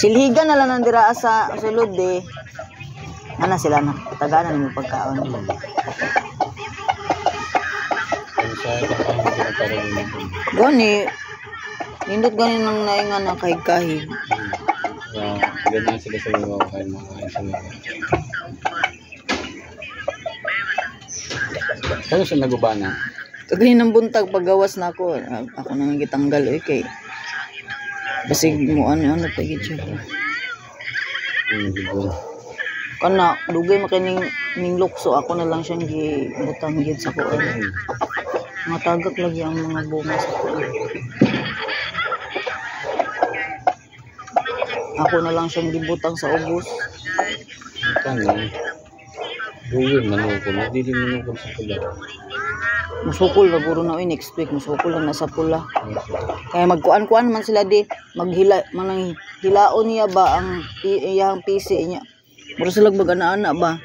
Silhigan na lang nandira sa sulod eh. Ano sila na? Taganan yung pagkaon. Gani. Nindot gani nang naingan na kahig-kahig. Ganyan sila sa mga kain sa mga. Kano siya nagubana? Kagahin ng buntag paggawas na ako. Ako nang gitanggal eh kay. Basig mo ano pagit siya. Kana dugay makining ning lukso ako na lang siyang gibutang gid sa kuan. Matagak lagi ang mga bunga sa kuan. Ako na lang siyang gibutang sa ubos. Kana. Duwi manukol, dili manukol sa pula. Musukol na guro na next week musukol lang na sa pula. Kaya magkuan-kuan man sila di maghila manang hilaon niya ba ang iyang PC niya. Mura sila mag-ana-ana ba?